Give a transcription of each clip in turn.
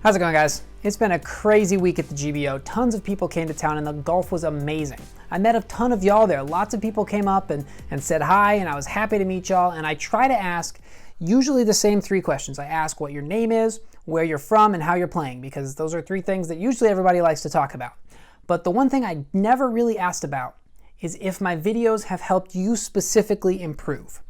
How's it going, guys? It's been a crazy week at the GBO. Tons of people came to town and the golf was amazing. I met a ton of y'all there. Lots of people came up and said hi, and I was happy to meet y'all. And I try to ask usually the same three questions. I ask what your name is, where you're from, and how you're playing, because those are three things that usually everybody likes to talk about. But the one thing I never really asked about is if my videos have helped you specifically improve.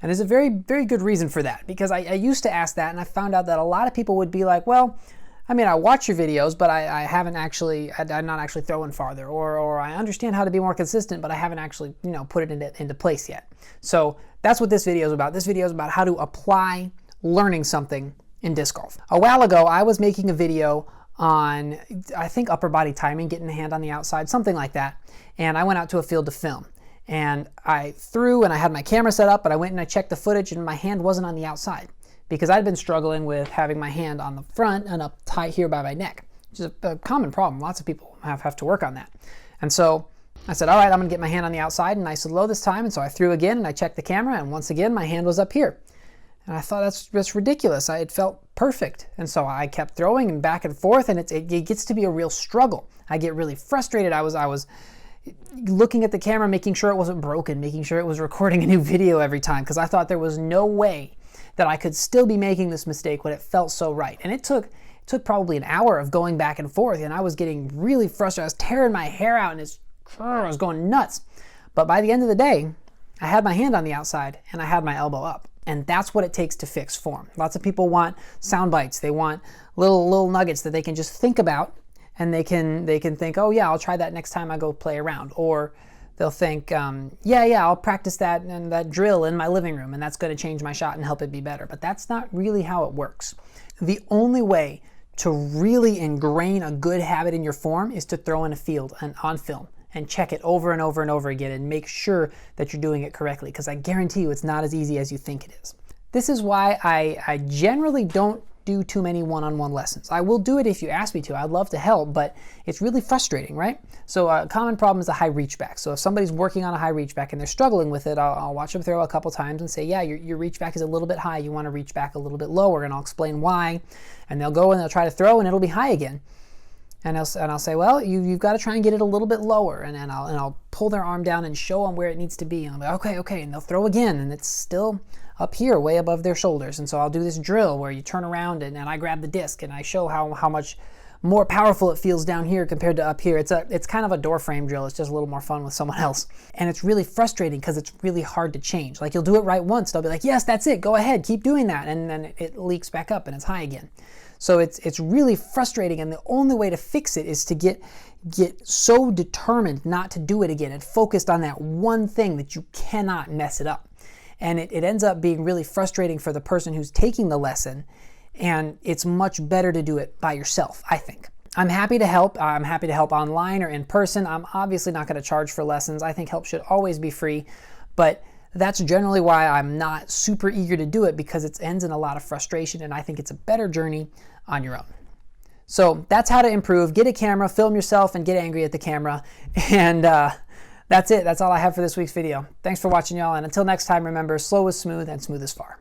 And there's a very, very good reason for that, because I used to ask that, and I found out that a lot of people would be like, well, I mean, I watch your videos, but I'm not actually throwing farther, or I understand how to be more consistent, but I haven't actually, put it into place yet. So that's what this video is about. This video is about how to apply learning something in disc golf. A while ago, I was making a video on, I think, upper body timing, getting the hand on the outside, something like that, and I went out to a field to film. And I threw and I had my camera set up, but I went and I checked the footage and my hand wasn't on the outside because I'd been struggling with having my hand on the front and up tight here by my neck, which is a common problem. Lots of people have to work on that. And so I said, all right, I'm gonna get my hand on the outside, and nice and low this time. And so I threw again and I checked the camera, and once again, my hand was up here. And I thought that's ridiculous. It felt perfect. And so I kept throwing and back and forth, and it gets to be a real struggle. I get really frustrated. I was looking at the camera, making sure it wasn't broken, making sure it was recording a new video every time, because I thought there was no way that I could still be making this mistake when it felt so right. And it took probably an hour of going back and forth, and I was getting really frustrated. I was tearing my hair out, and I was going nuts. But by the end of the day, I had my hand on the outside and I had my elbow up. And that's what it takes to fix form. Lots of people want sound bites. They want little nuggets that they can just think about, and they can think, oh yeah, I'll try that next time I go play around. Or they'll think, yeah, I'll practice that drill in my living room, and that's going to change my shot and help it be better. But that's not really how it works. The only way to really ingrain a good habit in your form is to throw in a field and on film and check it over and over and over again and make sure that you're doing it correctly, because I guarantee you it's not as easy as you think it is. This is why I generally don't do too many one-on-one lessons. I will do it if you ask me to. I'd love to help, but it's really frustrating, right? So a common problem is a high reach back. So if somebody's working on a high reach back and they're struggling with it, I'll watch them throw a couple times and say, yeah, your reach back is a little bit high. You want to reach back a little bit lower, and I'll explain why. And they'll go and they'll try to throw, and it'll be high again. And I'll say, well, you've got to try and get it a little bit lower. And I'll pull their arm down and show them where it needs to be. And I'll be like, okay. And they'll throw again, and it's still up here, way above their shoulders. And so I'll do this drill where you turn around and I grab the disc and I show how much more powerful it feels down here compared to up here. It's kind of a door frame drill. It's just a little more fun with someone else. And it's really frustrating because it's really hard to change. Like, you'll do it right once. They'll be like, yes, that's it. Go ahead. Keep doing that. And then it leaks back up and it's high again. So it's really frustrating, and the only way to fix it is to get so determined not to do it again and focused on that one thing that you cannot mess it up. And it ends up being really frustrating for the person who's taking the lesson, and it's much better to do it by yourself, I think. I'm happy to help. I'm happy to help online or in person. I'm obviously not going to charge for lessons. I think help should always be free, but that's generally why I'm not super eager to do it, because it ends in a lot of frustration, and I think it's a better journey on your own. So that's how to improve. Get a camera, film yourself, and get angry at the camera. And that's it. That's all I have for this week's video. Thanks for watching, y'all. And until next time, remember, slow is smooth and smooth is far.